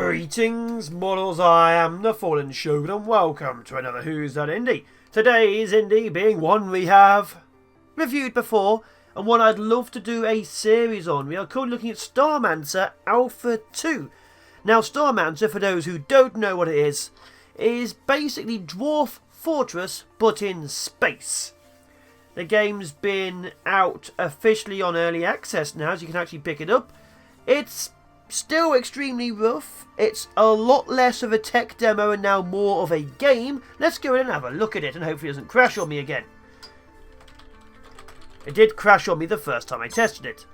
Greetings, models. I am the Fallen Shogun, and welcome to another Who's That Indie. Today's indie being one we have reviewed before, and one I'd love to do a series on. We are currently looking at Starmancer Alpha 2. Now, Starmancer, for those who don't know what it is basically Dwarf Fortress, but in space. The game's been out officially on early access now, so you can actually pick it up. It's still extremely rough. It's a lot less of a tech demo and now more of a game. Let's go in and have a look at it, and hopefully it doesn't crash on me again. It did crash on me the first time I tested it.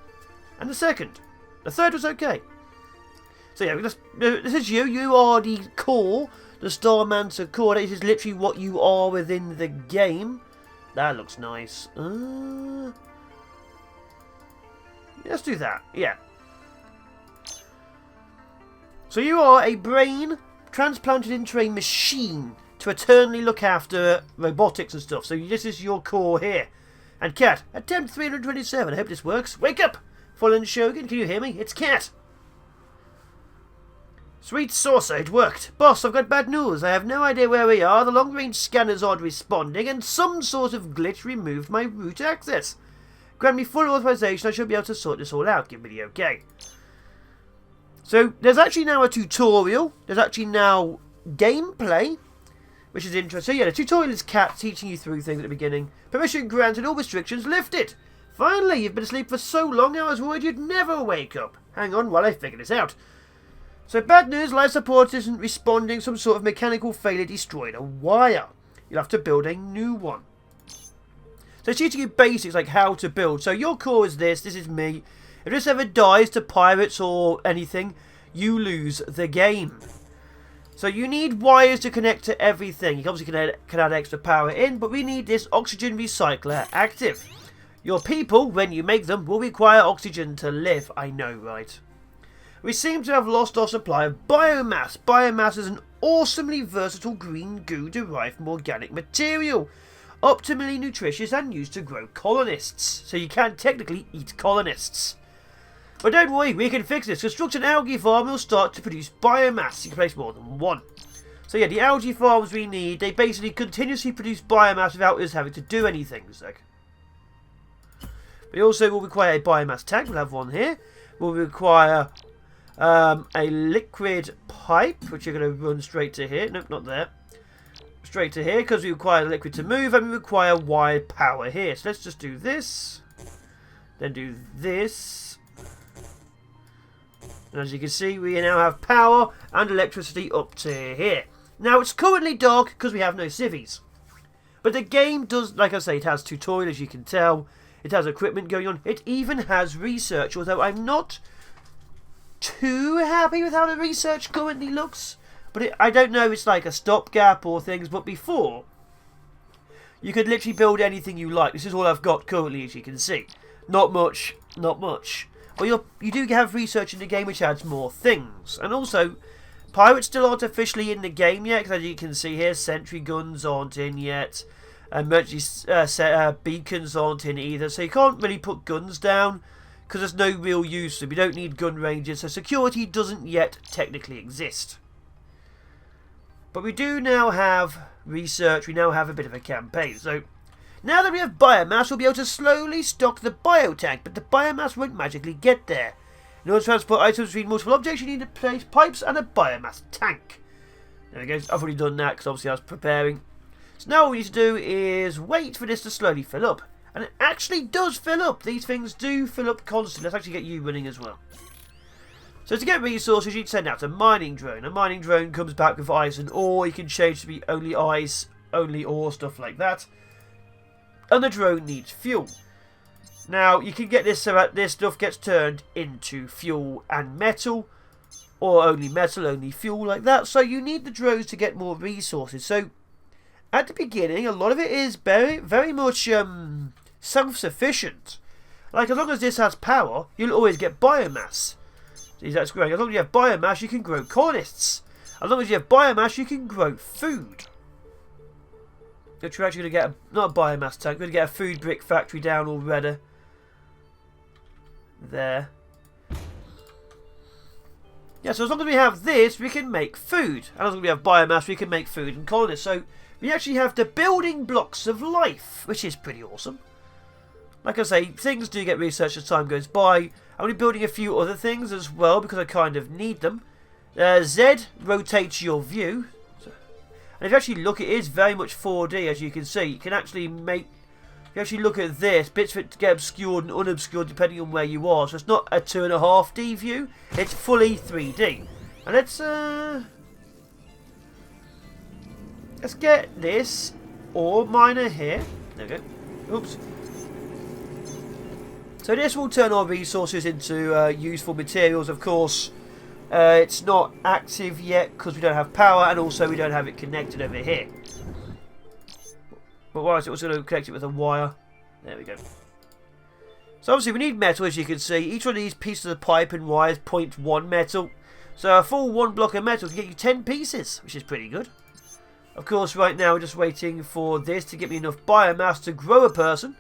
And the second. The third was okay. So yeah, this is you. You are the core. The Starmancer core. This is literally what you are within the game. That looks nice. Let's do that. Yeah. So you are a brain transplanted into a machine to eternally look after robotics and stuff. So this is your core here. And Cat, attempt 327. I hope this works. Wake up! Fallen Shogun, can you hear me? It's Cat. Sweet saucer, it worked. Boss, I've got bad news. I have no idea where we are. The long-range scanners aren't responding, and some sort of glitch removed my root access. Grant me full authorization. I should be able to sort this all out. Give me the okay. So, there's actually now a tutorial. There's actually now gameplay, which is interesting. So, yeah, the tutorial is Cat teaching you through things at the beginning. Permission granted, all restrictions lifted. Finally, you've been asleep for so long, I was worried you'd never wake up. Hang on while I figure this out. So, bad news, life support isn't responding. Some sort of mechanical failure destroyed a wire. You'll have to build a new one. So, it's teaching you basics like how to build. So, your core is this is me. If this ever dies to pirates or anything, you lose the game. So you need wires to connect to everything. You obviously can add extra power in, but we need this oxygen recycler active. Your people, when you make them, will require oxygen to live. I know, right? We seem to have lost our supply of biomass. Biomass is an awesomely versatile green goo derived from organic material. Optimally nutritious and used to grow colonists. So you can technically eat colonists. But don't worry, we can fix this. Construct an algae farm and will start to produce biomass. You can place more than one. So yeah, the algae farms we need, they basically continuously produce biomass without us having to do anything. We also will require a biomass tank. We'll have one here. We'll require a liquid pipe, which you're going to run straight to here. Nope, not there. Straight to here, because we require the liquid to move, and we require wired power here. So let's just do this. Then do this. And as you can see, we now have power and electricity up to here. Now, it's currently dark because we have no civvies. But the game does, like I say, it has tutorial, as you can tell. It has equipment going on. It even has research, although I'm not too happy with how the research currently looks. But I don't know if it's like a stopgap or things, but before, you could literally build anything you like. This is all I've got currently, as you can see. Not much, not much. But you do have research in the game which adds more things. And also, pirates still aren't officially in the game yet, because as you can see here, sentry guns aren't in yet. Emergency beacons aren't in either. So you can't really put guns down, because there's no real use to them. You don't need gun ranges, so security doesn't yet technically exist. But we do now have research, we now have a bit of a campaign. So, now that we have biomass, we'll be able to slowly stock the biotank, but the biomass won't magically get there. In order to transport items between multiple objects, you need to place pipes and a biomass tank. There we go, I've already done that because obviously I was preparing. So now all we need to do is wait for this to slowly fill up. And it actually does fill up. These things do fill up constantly. Let's actually get you running as well. So to get resources, you'd send out a mining drone. A mining drone comes back with ice and ore. You can change to be only ice, only ore, stuff like that. And the drone needs fuel. Now, you can get this so that this stuff gets turned into fuel and metal. Or only metal, only fuel, like that. So you need the drones to get more resources. So, at the beginning, a lot of it is very much self-sufficient. Like, as long as this has power, you'll always get biomass. See, that's great. As long as you have biomass, you can grow colonists. As long as you have biomass, you can grow food. Which we're actually going to get, not a biomass tank, we're going to get a food brick factory down already. There. Yeah, so as long as we have this, we can make food. And as long as we have biomass, we can make food and colonists. So we actually have the building blocks of life, which is pretty awesome. Like I say, things do get researched as time goes by. I'm only building a few other things as well because I kind of need them. Z rotates your view. And if you actually look, it is very much 4D, as you can see. You can actually make... If you actually look at this, bits of it get obscured and unobscured depending on where you are. So it's not a 2.5D view, it's fully 3D. And let's get this ore miner here. There we go. Oops. So this will turn our resources into useful materials. Of course, it's not active yet because we don't have power, and also we don't have it connected over here. But why is it also going to connect it with a wire? There we go. So obviously we need metal, as you can see. Each one of these pieces of pipe and wire is 0.1 metal. So a full 1 block of metal can get you 10 pieces, which is pretty good. Of course, right now we're just waiting for this to give me enough biomass to grow a person.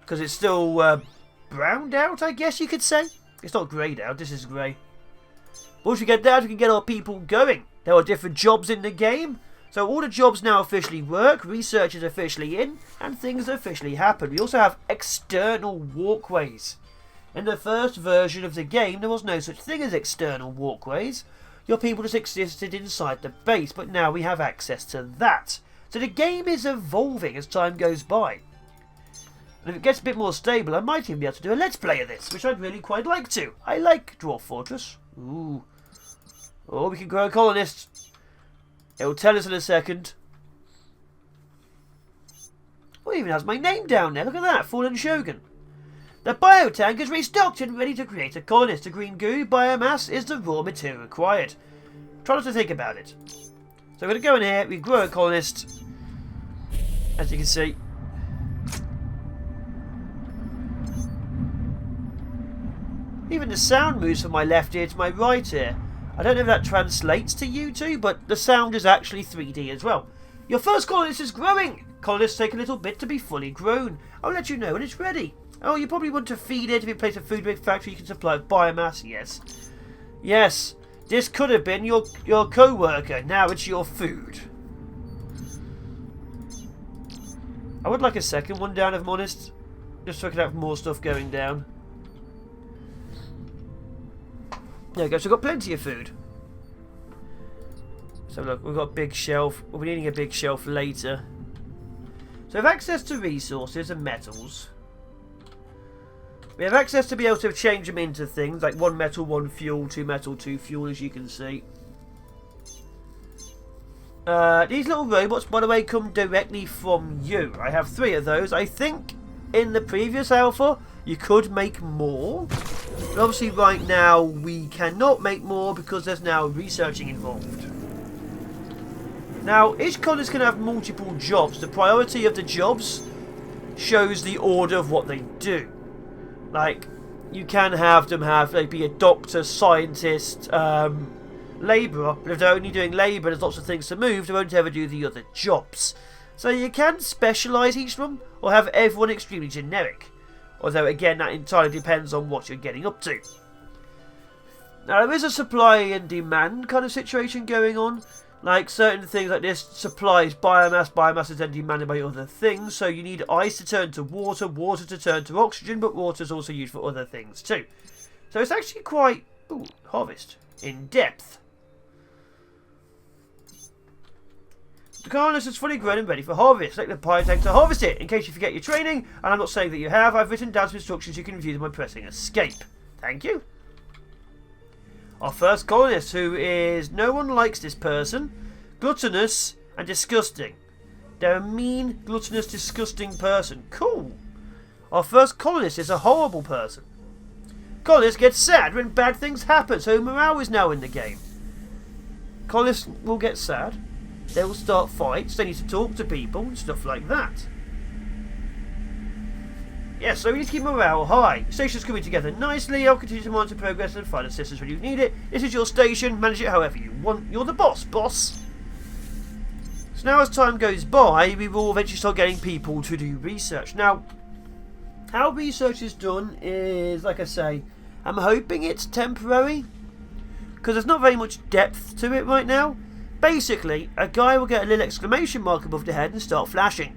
Because it's still browned out, I guess you could say. It's not greyed out, this is grey. But once we get that, we can get our people going. There are different jobs in the game. So all the jobs now officially work, research is officially in, and things officially happen. We also have external walkways. In the first version of the game, there was no such thing as external walkways. Your people just existed inside the base, but now we have access to that. So the game is evolving as time goes by. And if it gets a bit more stable, I might even be able to do a Let's Play of this, which I'd really quite like to. I like Dwarf Fortress. Ooh. Oh, we can grow a colonist. It will tell us in a second. Oh, it even has my name down there. Look at that. Fallen Shogun. The biotank is restocked and ready to create a colonist. The green goo biomass is the raw material required. Try not to think about it. So we're going to go in here. We grow a colonist. As you can see. Even the sound moves from my left ear to my right ear. I don't know if that translates to you two, but the sound is actually 3D as well. Your first colonist is growing. Colonists take a little bit to be fully grown. I'll let you know when it's ready. Oh, you probably want to feed it. If you place a food factory, you can supply biomass. Yes. Yes. This could have been your co-worker. Now it's your food. I would like a second one down, if I'm honest. Just so I can have more stuff going down. There we go, so we've got plenty of food. So look, we've got a big shelf. We'll be needing a big shelf later. So we have access to resources and metals. We have access to be able to change them into things like 1 metal, 1 fuel, 2 metal, 2 fuel, as you can see. These little robots, by the way, come directly from you. I have 3 of those. I think in the previous alpha, you could make more. But obviously right now we cannot make more because there's now researching involved. Now each colonist can have multiple jobs. The priority of the jobs shows the order of what they do. Like you can have them like be a doctor, scientist, labourer, but if they're only doing labour, there's lots of things to move, they won't ever do the other jobs. So you can specialise each of them or have everyone extremely generic. Although, again, that entirely depends on what you're getting up to. Now, there is a supply and demand kind of situation going on. Like, certain things like this supplies biomass. Biomass is then demanded by other things. So, you need ice to turn to water, water to turn to oxygen, but water is also used for other things too. So, it's actually quite, harvest, in depth. The colonist is fully grown and ready for harvest. Select the biotank to harvest it. In case you forget your training, and I'm not saying that you have, I've written down some instructions you can view them by pressing escape. Thank you. Our first colonist, who is... No one likes this person. Gluttonous and disgusting. They're a mean, gluttonous, disgusting person. Cool. Our first colonist is a horrible person. Colonists get sad when bad things happen, so morale is now in the game. Colonists will get sad. They will start fights, they need to talk to people and stuff like that. Yes, so we need to keep morale high. Station's coming together nicely. I'll continue to monitor progress and find assistance when you need it. This is your station, manage it however you want. You're the boss. So now as time goes by, we will eventually start getting people to do research. Now, how research is done is, like I say, I'm hoping it's temporary. because there's not very much depth to it right now. Basically, a guy will get a little exclamation mark above the head and start flashing.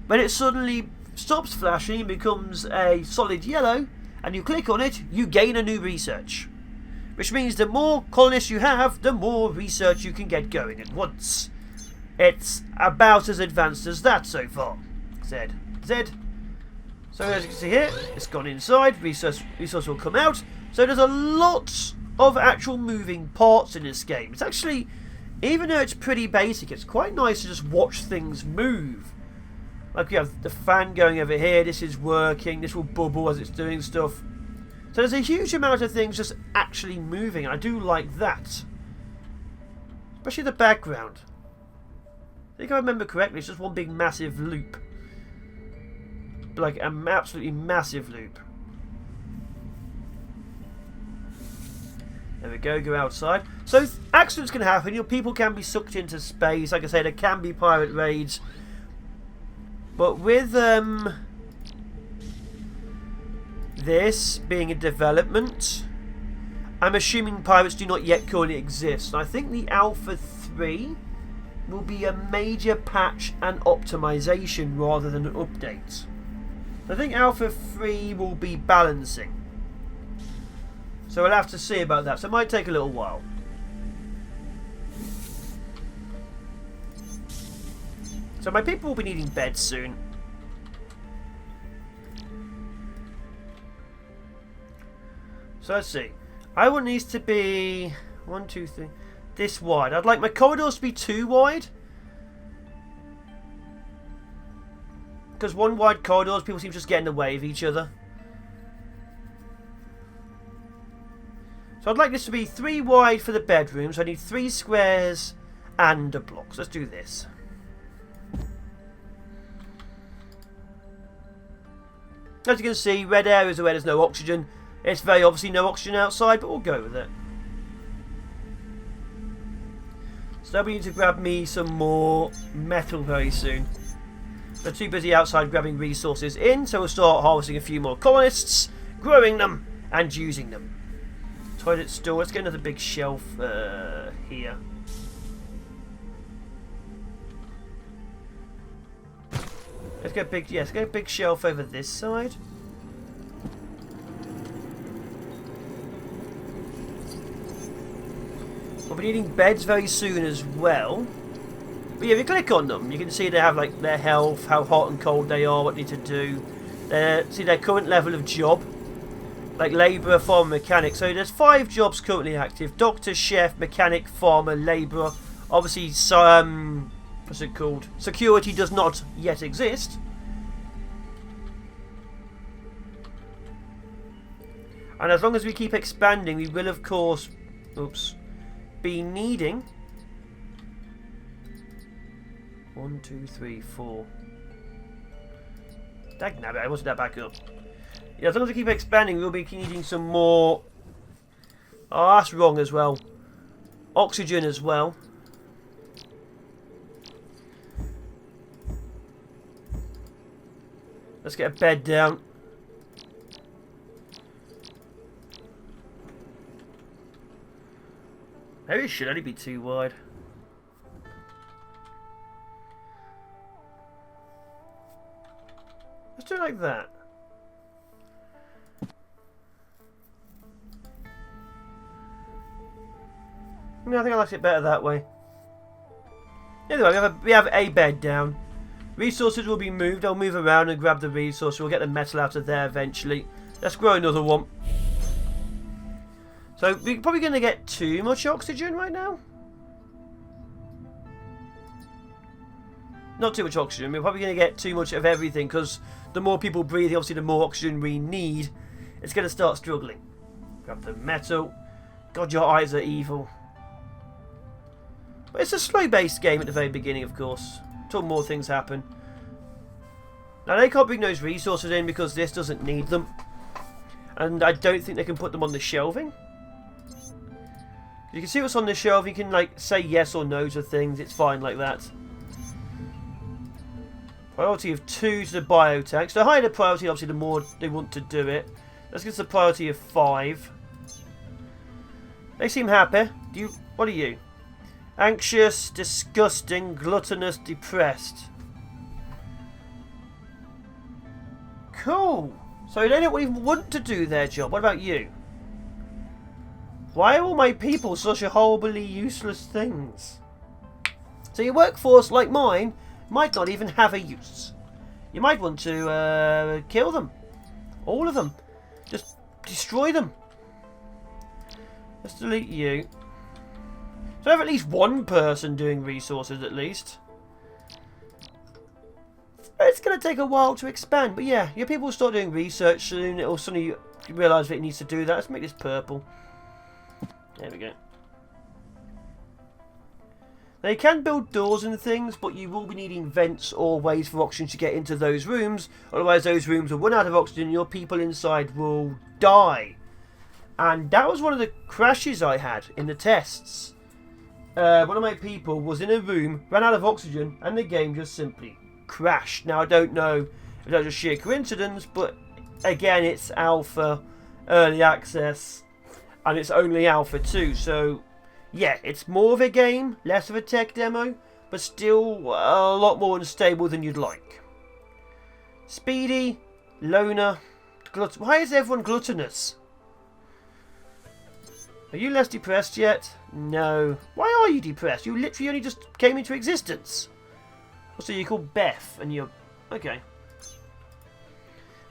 When it suddenly stops flashing and becomes a solid yellow, and you click on it, you gain a new research. Which means the more colonists you have, the more research you can get going at once. It's about as advanced as that so far. Z. So as you can see here, it's gone inside, resource will come out. So there's a lot of actual moving parts in this game. It's actually, even though it's pretty basic, it's quite nice to just watch things move. Like we have the fan going over here, this is working, this will bubble as it's doing stuff. So there's a huge amount of things just actually moving, and I do like that. Especially the background. I think I remember correctly, it's just one big massive loop. Like an absolutely massive loop. There we go outside. So accidents can happen, your people can be sucked into space, like I said, there can be pirate raids. But with this being a development, I'm assuming pirates do not yet currently exist. I think the Alpha 3 will be a major patch and optimization rather than an update. I think Alpha 3 will be balancing. So we'll have to see about that. So it might take a little while. So my people will be needing beds soon. So let's see. I want these to be 1, 2, 3 this wide. I'd like my corridors to be 2 wide. Because 1 wide corridors, people seem to just get in the way of each other. So I'd like this to be 3 wide for the bedrooms. So I need 3 squares and a block. So let's do this. As you can see, red areas are where there's no oxygen. It's very obviously no oxygen outside, but we'll go with it. So we need to grab me some more metal very soon. They're too busy outside grabbing resources in, so we'll start harvesting a few more colonists, growing them, and using them. Toilet store. Let's get another big shelf here. Let's get a big, yes, get a big shelf over this side. We'll be needing beds very soon as well. But yeah, if you click on them, you can see they have like their health, how hot and cold they are, what they need to do. See their current level of job. Like labourer, farmer, mechanic. So there's 5 jobs currently active. Doctor, chef, mechanic, farmer, labourer. Obviously, what's it called? Security does not yet exist. And as long as we keep expanding, we will of course, be needing 1, 2, 3, 4. Dagnabbit, I wanted that back up. Yeah, as long as we keep expanding, we'll be needing some more. Oh, that's wrong as well. Oxygen as well. Let's get a bed down. Maybe it should only be 2 wide. Let's do it like that. No, I think I like it better that way. Anyway, we have a bed down. Resources will be moved. I'll move around and grab the resource. We'll get the metal out of there eventually. Let's grow another one. So we're probably going to get too much oxygen right now. Not too much oxygen. We're probably going to get too much of everything because the more people breathe, obviously the more oxygen we need. It's going to start struggling. Grab the metal. God, your eyes are evil. But it's a slow-based game at the very beginning, of course. Until more things happen. Now they can't bring those resources in because this doesn't need them. And I don't think they can put them on the shelving. You can see what's on the shelf. You can like say yes or no to things. It's fine like that. Priority of 2 to the biotanks. The higher the priority, obviously, the more they want to do it. Let's get to the priority of 5. They seem happy. What are you? Anxious, disgusting, gluttonous, depressed. Cool. So they don't even want to do their job. What about you? Why are all my people such horribly useless things? So your workforce, like mine, might not even have a use. You might want to kill them. All of them. Just destroy them. Let's delete you. So I have at least one person doing resources at least. It's going to take a while to expand, but yeah, your people will start doing research soon. It'll suddenly you realise that it needs to do that. Let's make this purple. There we go. Now you can build doors and things, but you will be needing vents or ways for oxygen to get into those rooms. Otherwise those rooms will run out of oxygen and your people inside will die. And that was one of the crashes I had in the tests. One of my people was in a room, ran out of oxygen, and the game just simply crashed. Now I don't know if that's just sheer coincidence, but again it's alpha, early access, and it's only alpha 2, so yeah, it's more of a game, less of a tech demo, but still a lot more unstable than you'd like. Speedy, loner, why is everyone gluttonous? Are you less depressed yet? No. Why are you depressed? You literally only just came into existence. So you're called Beth, and you're... Okay.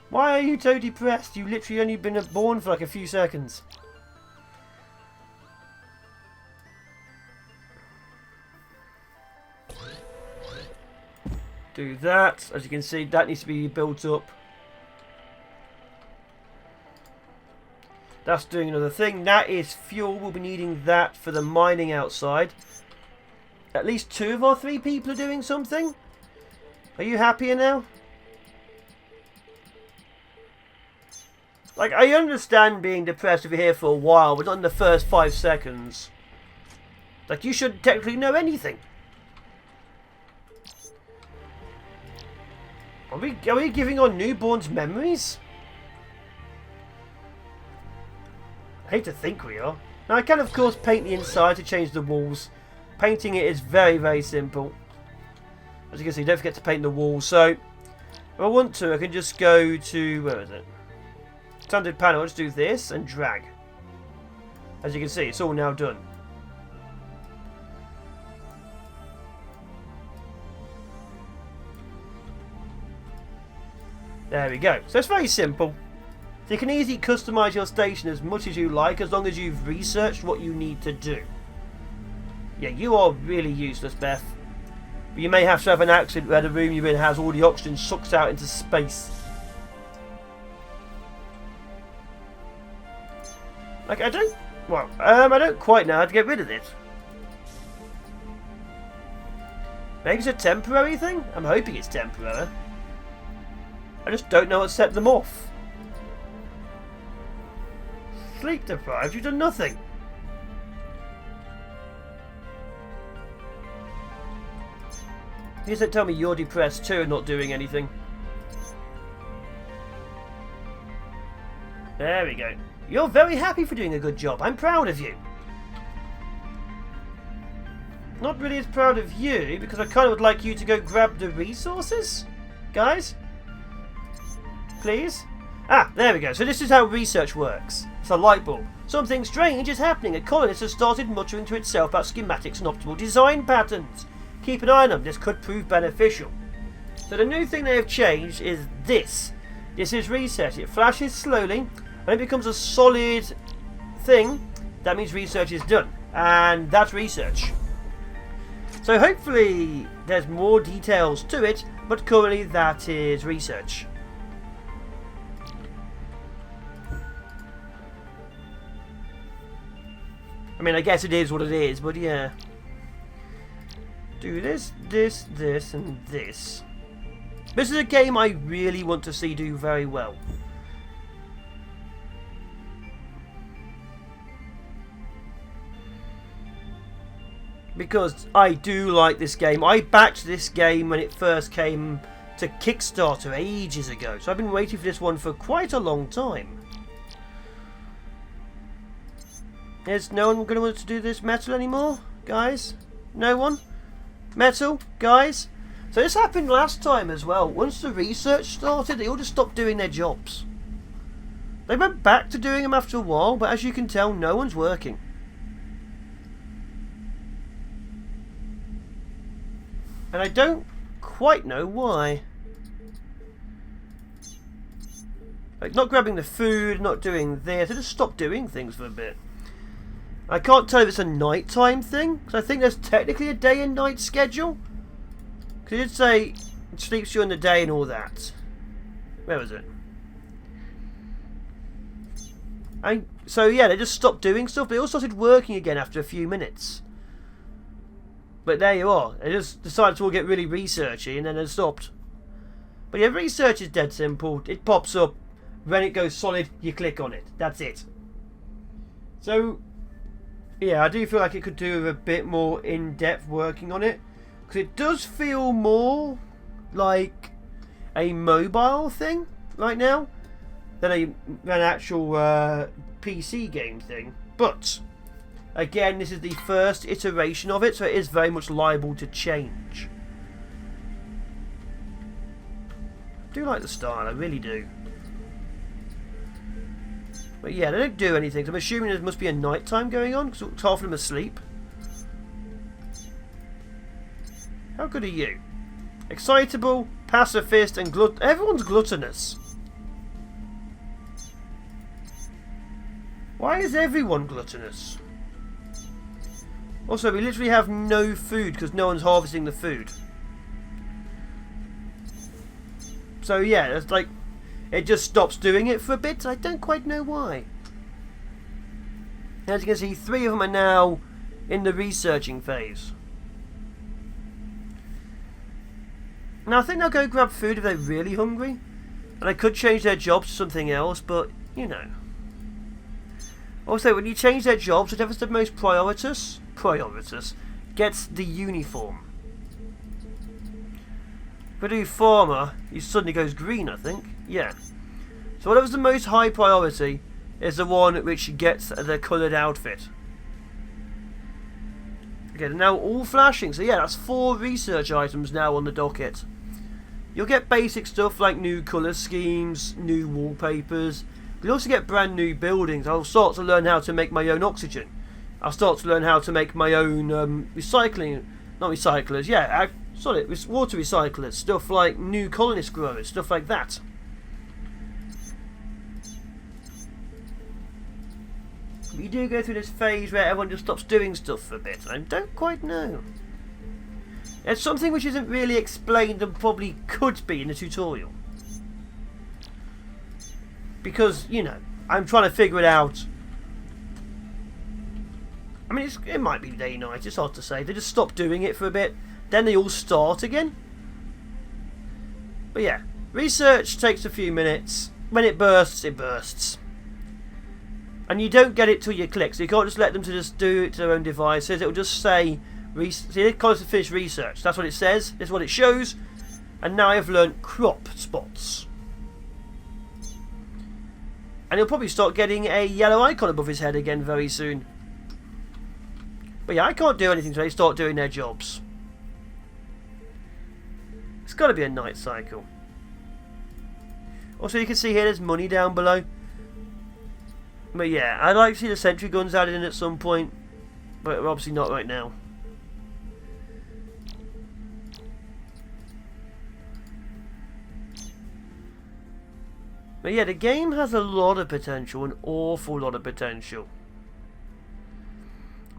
Why are you so depressed? You literally only been born for like a few seconds. Do that. As you can see, that needs to be built up. That's doing another thing. That is fuel. We'll be needing that for the mining outside. At least 2 of our 3 people are doing something. Are you happier now? Like, I understand being depressed if you're here for a while, but not in the first 5 seconds. Like, you shouldn't technically know anything. Are we giving our newborns memories? I hate to think we are. Now I can of course paint the inside to change the walls. Painting it is very, very simple. As you can see, don't forget to paint the walls. So, if I want to, I can just go to, where is it? Standard panel, I'll just do this and drag. As you can see, it's all now done. There we go. So it's very simple. So you can easily customise your station as much as you like, as long as you've researched what you need to do. Yeah, you are really useless, Beth. But you may have to have an accident where the room you're in has all the oxygen sucked out into space. Like, I don't quite know how to get rid of it. Maybe it's a temporary thing? I'm hoping it's temporary. I just don't know what set them off. Sleep deprived, you've done nothing. You just don't tell me you're depressed too and not doing anything. There we go. You're very happy for doing a good job. I'm proud of you. Not really as proud of you, because I kind of would like you to go grab the resources. Guys? Please? Ah, there we go. So this is how research works. It's a light bulb. Something strange is happening. A colonist has started muttering to itself about schematics and optimal design patterns. Keep an eye on them. This could prove beneficial. So the new thing they have changed is this. This is research. It flashes slowly. When it becomes a solid thing, that means research is done. And that's research. So hopefully there's more details to it, but currently that is research. I mean, I guess it is what it is, but yeah. Do this, this, this, and this. This is a game I really want to see do very well. Because I do like this game. I backed this game when it first came to Kickstarter ages ago. So I've been waiting for this one for quite a long time. Is no one going to want to do this metal anymore, guys? No one? Metal, guys? So this happened last time as well. Once the research started, they all just stopped doing their jobs. They went back to doing them after a while, but as you can tell, no one's working. And I don't quite know why. Like, not grabbing the food, not doing this. They just stopped doing things for a bit. I can't tell if it's a nighttime thing, because I think there's technically a day and night schedule. Because it did say it sleeps during the day and all that. Where was it? So yeah, they just stopped doing stuff, but they all started working again after a few minutes. But there you are. They just decided to all get really researchy and then they stopped. But yeah, research is dead simple. It pops up. When it goes solid, you click on it. That's it. So yeah, I do feel like it could do with a bit more in-depth working on it. Because it does feel more like a mobile thing right now than an actual PC game thing. But again, this is the first iteration of it, so it is very much liable to change. I do like the style, I really do. But yeah, they don't do anything. So I'm assuming there must be a nighttime going on, because half of them are asleep. How good are you? Excitable, pacifist, and everyone's gluttonous. Why is everyone gluttonous? Also, we literally have no food because no one's harvesting the food. So yeah, it's like it just stops doing it for a bit. I don't quite know why. As you can see, 3 of them are now in the researching phase. Now I think they'll go grab food if they're really hungry. And I could change their jobs to something else, but you know. Also, when you change their jobs, whatever's the most prioritous gets the uniform. If I do farmer, he suddenly goes green, I think. Yeah. So whatever's the most high priority is the one which gets the coloured outfit. Okay, they're now all flashing. So yeah, that's 4 research items now on the docket. You'll get basic stuff like new colour schemes, new wallpapers. You'll also get brand new buildings. I'll start to learn how to make my own oxygen. I'll start to learn how to make my own recycling, not recyclers, yeah, water recyclers, stuff like new colonist growers, stuff like that. But you do go through this phase where everyone just stops doing stuff for a bit. I don't quite know. It's something which isn't really explained and probably could be in the tutorial. Because, you know, I'm trying to figure it out. I mean, it might be day and night, it's hard to say. They just stop doing it for a bit, then they all start again. But yeah, research takes a few minutes. When it bursts, it bursts. And you don't get it till you click, so you can't just let them to just do it to their own devices. It'll just say, see, it calls to finish research. That's what it says, this is what it shows. And now I've learned crop spots. And he'll probably start getting a yellow icon above his head again very soon. But yeah, I can't do anything until they start doing their jobs. It's got to be a night cycle. Also, you can see here there's money down below. But yeah, I'd like to see the sentry guns added in at some point. But obviously not right now. But yeah, the game has a lot of potential, an awful lot of potential.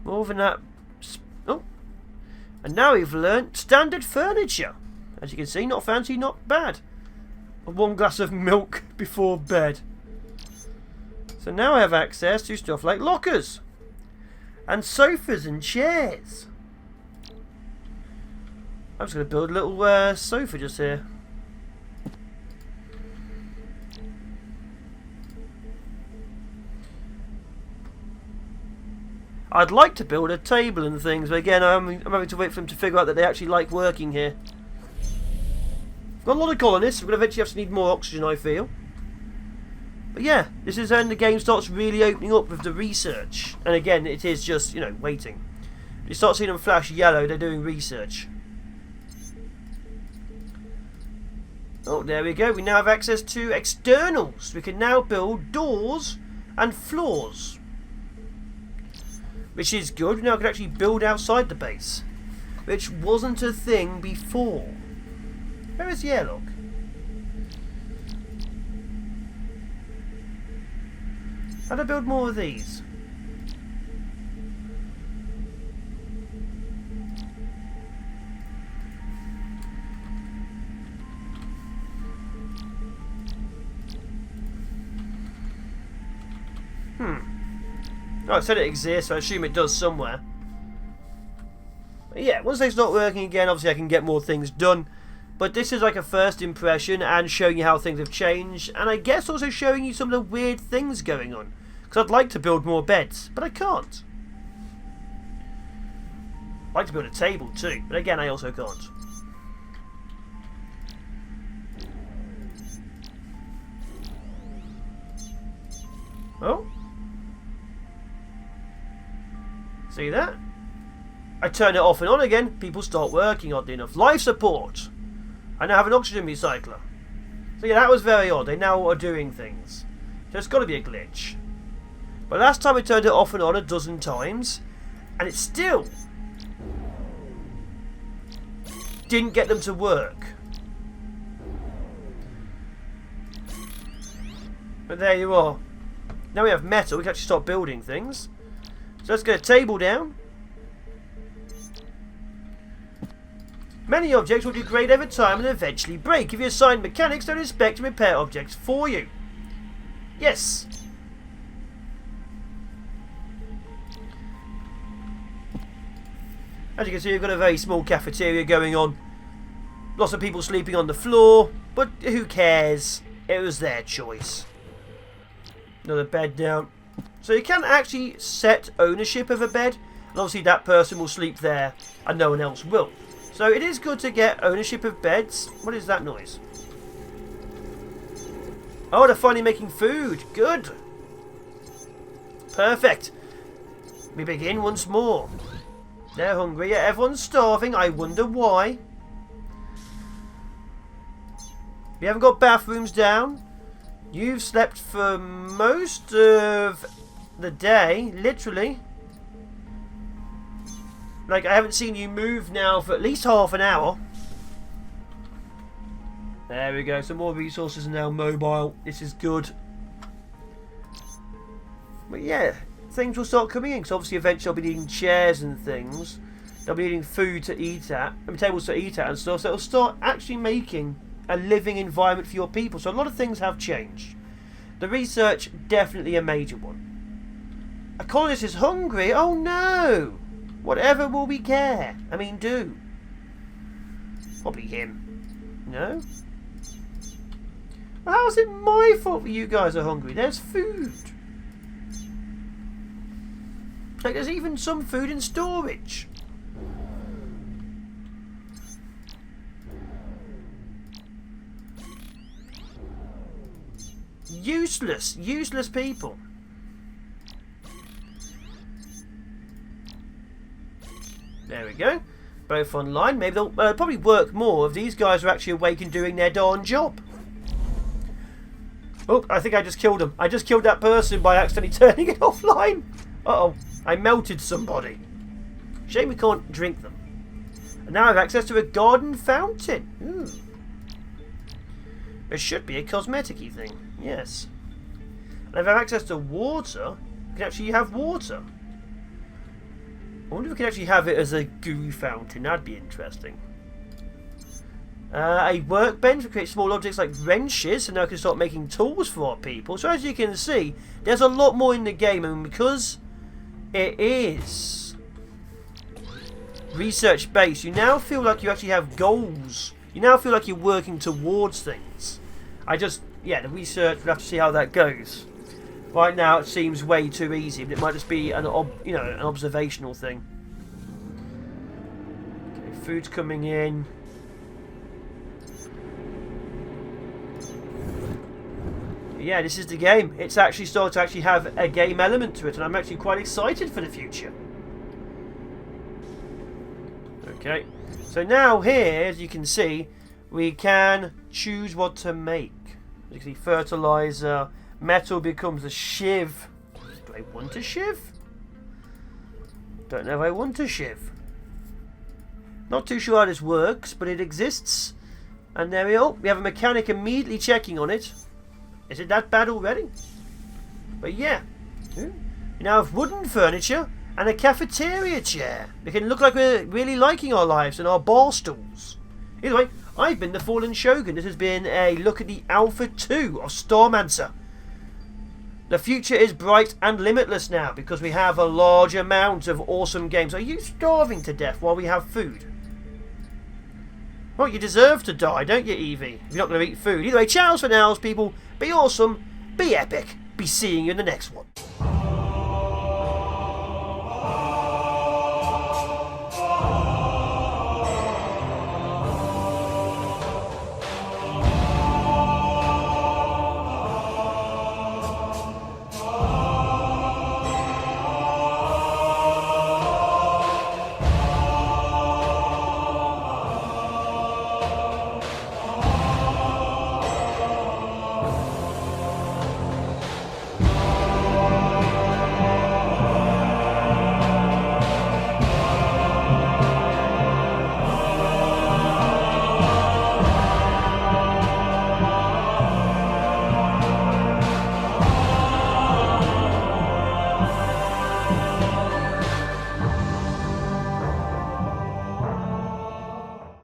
More than that. Oh, and now we've learnt standard furniture. As you can see, not fancy, not bad. 1 glass of milk before bed. So now I have access to stuff like lockers and sofas and chairs. I'm just going to build a little sofa just here. I'd like to build a table and things, but again, I'm having to wait for them to figure out that they actually like working here. Got a lot of colonists. We're going to eventually have to need more oxygen, I feel. But yeah, this is when the game starts really opening up with the research. And again, it is just, you know, waiting. You start seeing them flash yellow, they're doing research. Oh, there we go. We now have access to externals. We can now build doors and floors. Which is good. We now can actually build outside the base. Which wasn't a thing before. Where is the airlock? How do I build more of these? Oh, it said it exists, so I assume it does somewhere. But yeah, once they start working again, obviously I can get more things done. But this is like a first impression and showing you how things have changed. And I guess also showing you some of the weird things going on. Because I'd like to build more beds, but I can't. I'd like to build a table too, but again I also can't. Oh? See that? I turn it off and on again, people start working, oddly enough. Life support! I now have an oxygen recycler. So yeah, that was very odd. They now are doing things. So it's got to be a glitch. But last time I turned it off and on a dozen times, and it still didn't get them to work. But there you are. Now we have metal, we can actually start building things. So let's get a table down. Many objects will degrade over time and eventually break if you assign mechanics to inspect and repair objects for you. Yes. As you can see, we've got a very small cafeteria going on. Lots of people sleeping on the floor, but who cares? It was their choice. Another bed down. So you can actually set ownership of a bed, and obviously that person will sleep there and no one else will. So it is good to get ownership of beds. What is that noise? Oh, they're finally making food. Good. Perfect. We begin once more. They're hungry. Yeah, everyone's starving. I wonder why. We haven't got bathrooms down. You've slept for most of the day, literally. Like, I haven't seen you move now for at least half an hour. There we go. Some more resources are now mobile. This is good. But yeah, things will start coming in. Because obviously eventually I'll be needing chairs and things. They'll be needing food to eat at. I mean, tables to eat at and stuff. So it'll start actually making a living environment for your people. So a lot of things have changed. The research, definitely a major one. A colonist is hungry. Oh no! Whatever will we care? I mean, do. Probably him. No? Well, how is it my fault that you guys are hungry? There's food. Like, there's even some food in storage. Useless. Useless people. There we go. Both online. Maybe they'll probably work more if these guys are actually awake and doing their darn job. Oh, I think I just killed him. I just killed that person by accidentally turning it offline. Uh-oh. I melted somebody. Shame we can't drink them. And now I have access to a garden fountain. Ooh. There should be a cosmetic-y thing. Yes. And if I have access to water, we can actually have water. I wonder if we can actually have it as a goo fountain. That'd be interesting. A workbench. We create small objects like wrenches, and now we can start making tools for our people. So as you can see, there's a lot more in the game, and because it is research based, you now feel like you actually have goals. You now feel like you're working towards things. The research, we'll have to see how that goes. Right now it seems way too easy, but it might just be an observational thing. Okay, food's coming in. Yeah, this is the game. It's actually started to actually have a game element to it, and I'm actually quite excited for the future. Okay, so now here, as you can see, we can choose what to make. As you can see, fertilizer, metal becomes a shiv. Do I want a shiv? Don't know if I want a shiv. Not too sure how this works, but it exists. And there we go. We have a mechanic immediately checking on it. Is it that bad already? But yeah. We now have wooden furniture and a cafeteria chair. We can look like we're really liking our lives and our bar stools. Either way, I've been the Fallen Shogun. This has been a look at the Alpha 2 of Starmancer. The future is bright and limitless now because we have a large amount of awesome games. Are you starving to death while we have food? Well, you deserve to die, don't you, Evie? If you're not going to eat food. Either way, ciao for now, people. Be awesome, be epic, be seeing you in the next one.